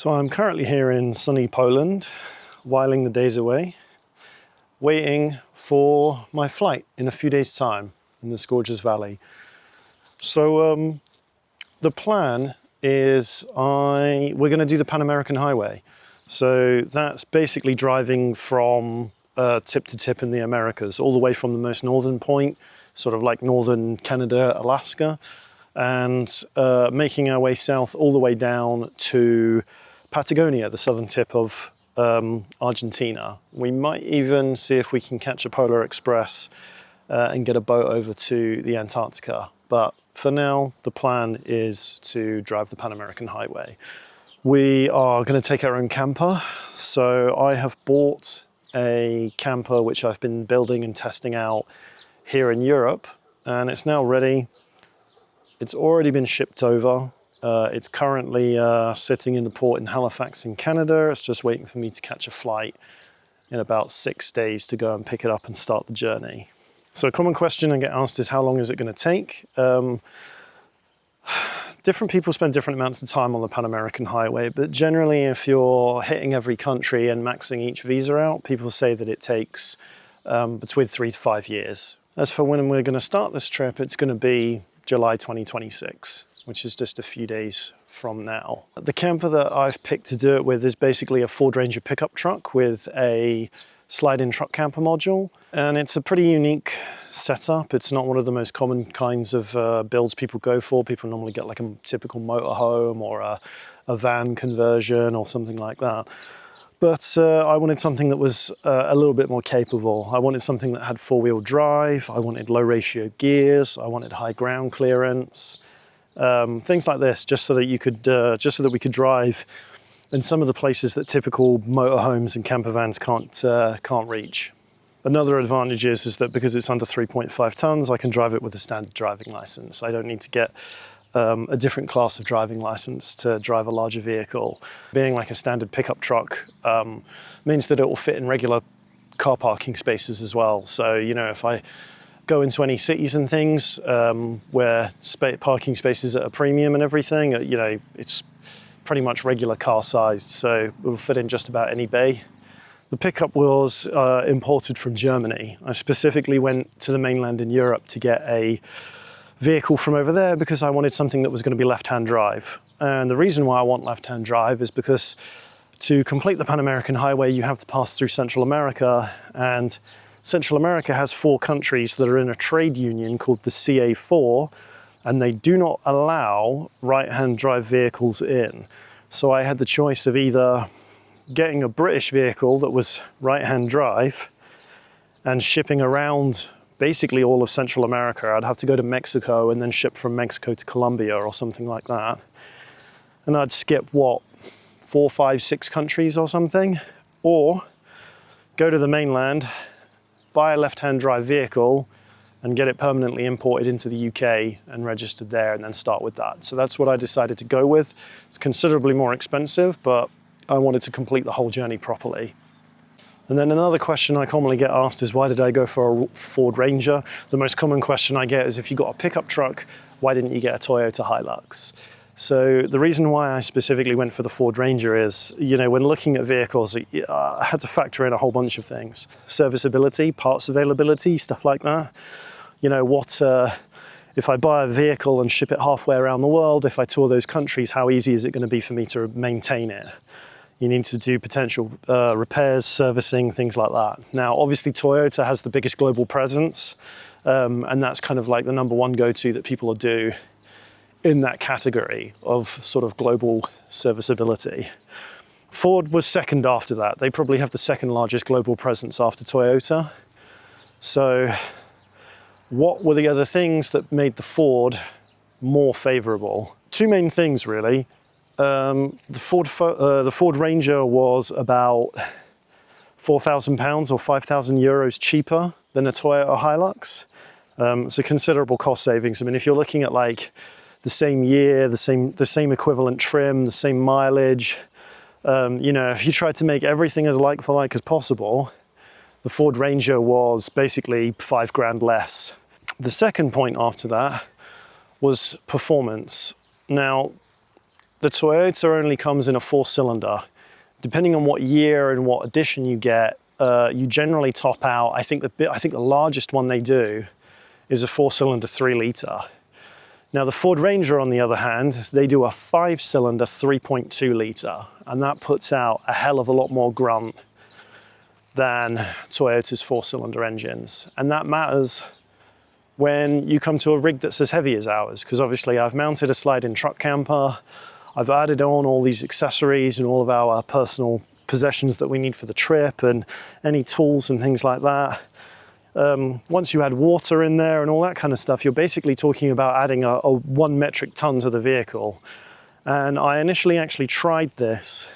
So I'm currently here in sunny Poland, whiling the days away, waiting for my flight in a few days' time in this gorgeous valley. So the plan is we're going to do the Pan American Highway. So that's basically driving from tip to tip in the Americas, all the way from the most northern point, sort of like northern Canada, Alaska, and making our way south all the way down to Patagonia, the southern tip of Argentina. We might even see if we can catch a Polar Express and get a boat over to the Antarctica. But for now, the plan is to drive the Pan American Highway. We are going to take our own camper. So I have bought a camper which I've been building and testing out here in Europe, and it's now ready. It's already been shipped over. It's currently sitting in the port in Halifax in Canada. It's just waiting for me to catch a flight in about 6 days to go and pick it up and start the journey. So a common question I get asked is, how long is it going to take? Different people spend different amounts of time on the Pan American Highway, but generally if you're hitting every country and maxing each visa out, people say that it takes between 3 to 5 years. As for when we're going to start this trip, it's going to be July 2026. Which is just a few days from now. The camper that I've picked to do it with is basically a Ford Ranger pickup truck with a slide-in truck camper module. And it's a pretty unique setup. It's not one of the most common kinds of builds people go for. People normally get like a typical motorhome or a van conversion or something like that. But I wanted something that was a little bit more capable. I wanted something that had four-wheel drive. I wanted low ratio gears. I wanted high ground clearance. Things like this, just so that we could drive in some of the places that typical motorhomes and camper vans can't reach. Another advantage is that because it's under 3.5 tons, I can drive it with a standard driving license. I don't need to get a different class of driving license to drive a larger vehicle. Being like a standard pickup truck means that it will fit in regular car parking spaces as well. So, you know, if I go into any cities and things where parking spaces are at a premium and everything, you know, it's pretty much regular car sized, so it will fit in just about any bay. The pickup was imported from Germany. I specifically went to the mainland in Europe to get a vehicle from over there because I wanted something that was going to be left-hand drive. And the reason why I want left-hand drive is because to complete the Pan American Highway, you have to pass through Central America, and Central America has 4 countries that are in a trade union called the CA4, and they do not allow right-hand drive vehicles in. So I had the choice of either getting a British vehicle that was right-hand drive and shipping around basically all of Central America. I'd have to go to Mexico and then ship from Mexico to Colombia or something like that. And I'd skip, 4, 5, 6 countries or something, or go to the mainland, buy a left-hand drive vehicle and get it permanently imported into the UK and registered there, and then start with that. So that's what I decided to go with. It's considerably more expensive, but I wanted to complete the whole journey properly. And then another question I commonly get asked is, why did I go for a Ford Ranger? The most common question I get is, if you got a pickup truck, why didn't you get a Toyota Hilux? So the reason why I specifically went for the Ford Ranger is, you know, when looking at vehicles, I had to factor in a whole bunch of things. Serviceability, parts availability, stuff like that. You know, if I buy a vehicle and ship it halfway around the world, if I tour those countries, how easy is it going to be for me to maintain it? You need to do potential repairs, servicing, things like that. Now, obviously, Toyota has the biggest global presence, and that's kind of like the number one go-to that people do in that category of sort of global serviceability. Ford was second after that. They probably have the second largest global presence after Toyota. So what were the other things that made the Ford more favorable? 2 main things, really. The Ford Ranger was about £4,000 or 5,000 euros cheaper than a Toyota Hilux. It's a considerable cost savings. I mean, if you're looking at like the same year, the same equivalent trim, the same mileage, you know, if you tried to make everything as like for like as possible, the Ford Ranger was basically $5,000 less. The second point after that was performance. Now, the Toyota only comes in a 4-cylinder. Depending on what year and what edition you get, you generally top out. I think the largest one they do is a 4-cylinder 3-litre. Now the Ford Ranger, on the other hand, they do a 5-cylinder 3.2 litre, and that puts out a hell of a lot more grunt than Toyota's 4-cylinder engines. And that matters when you come to a rig that's as heavy as ours, because obviously I've mounted a slide-in truck camper, I've added on all these accessories and all of our personal possessions that we need for the trip and any tools and things like that. Once you add water in there and all that kind of stuff, you're basically talking about adding a 1 metric ton to the vehicle. And I initially actually tried this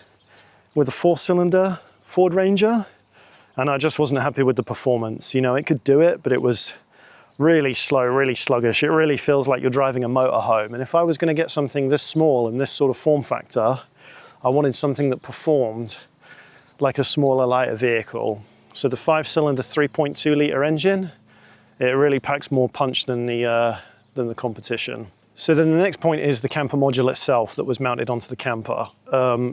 with a 4-cylinder Ford Ranger, and I just wasn't happy with the performance. You know, it could do it, but it was really slow, really sluggish. It really feels like you're driving a motorhome. And if I was going to get something this small and this sort of form factor, I wanted something that performed like a smaller, lighter vehicle. So the 5-cylinder 3.2 litre engine, it really packs more punch than the competition. So then the next point is the camper module itself that was mounted onto the camper.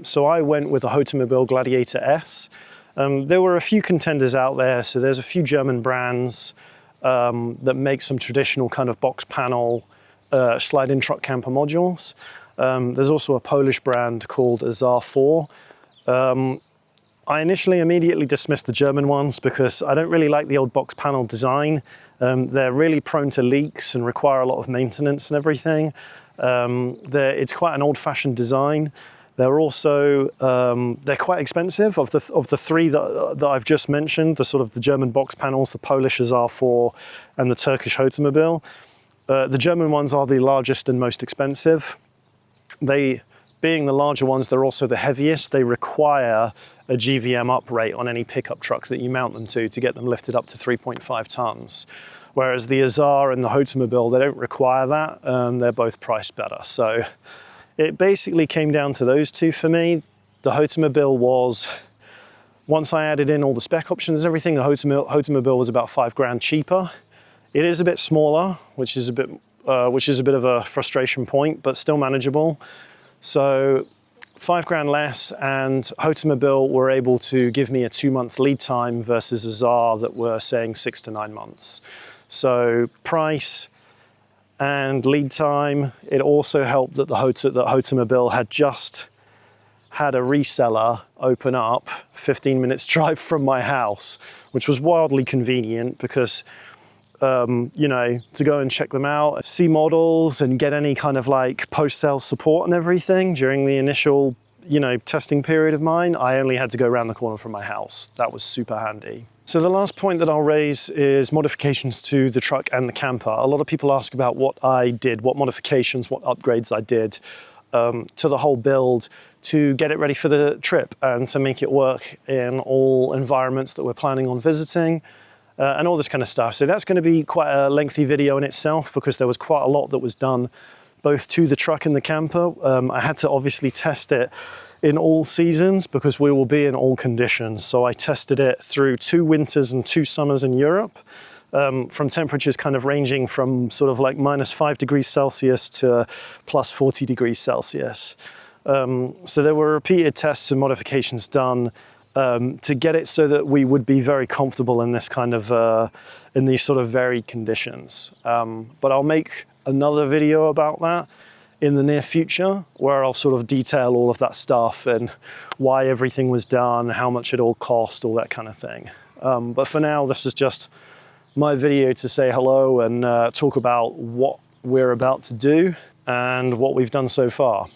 So I went with a Hotomobile Gladiator S. There were a few contenders out there. So there's a few German brands that make some traditional kind of box panel slide-in truck camper modules. There's also a Polish brand called Azar 4. I initially immediately dismissed the German ones because I don't really like the old box panel design. They're really prone to leaks and require a lot of maintenance and everything. It's quite an old-fashioned design. They're also they're quite expensive. Of the three that I've just mentioned, the German box panels, the Polish Azar 4, and the Turkish Hotomobile, the German ones are the largest and most expensive. They, being the larger ones, they're also the heaviest. They require a GVM uprate on any pickup truck that you mount them to get them lifted up to 3.5 tons. Whereas the Azar and the Hotomobile, they don't require that. They're both priced better. So it basically came down to those two for me. The Hotomobile was, once I added in all the spec options and everything, the Hotomobile was about $5 cheaper. It is a bit smaller, which is a bit of a frustration point, but still manageable. So $5 less, and Hotomobile were able to give me a 2-month lead time versus Azar that were saying 6 to 9 months. So price and lead time. It also helped that the Hotomobile had just had a reseller open up 15 minutes drive from my house, which was wildly convenient because you know, to go and check them out, see models and get any kind of like post-sale support and everything during the initial, you know, testing period of mine, I only had to go around the corner from my house. That was super handy. So the last point that I'll raise is modifications to the truck and the camper. A lot of people ask about what I did, what modifications, what upgrades I did to the whole build to get it ready for the trip and to make it work in all environments that we're planning on visiting. And all this kind of stuff. So that's going to be quite a lengthy video in itself because there was quite a lot that was done both to the truck and the camper. I had to obviously test it in all seasons because we will be in all conditions. So I tested it through 2 winters and 2 summers in Europe, from temperatures kind of ranging from sort of like -5 degrees Celsius to +40 degrees Celsius. So there were repeated tests and modifications done to get it so that we would be very comfortable in this kind of, in these sort of varied conditions. But I'll make another video about that in the near future where I'll sort of detail all of that stuff and why everything was done, how much it all cost, all that kind of thing. But for now, this is just my video to say hello and talk about what we're about to do and what we've done so far.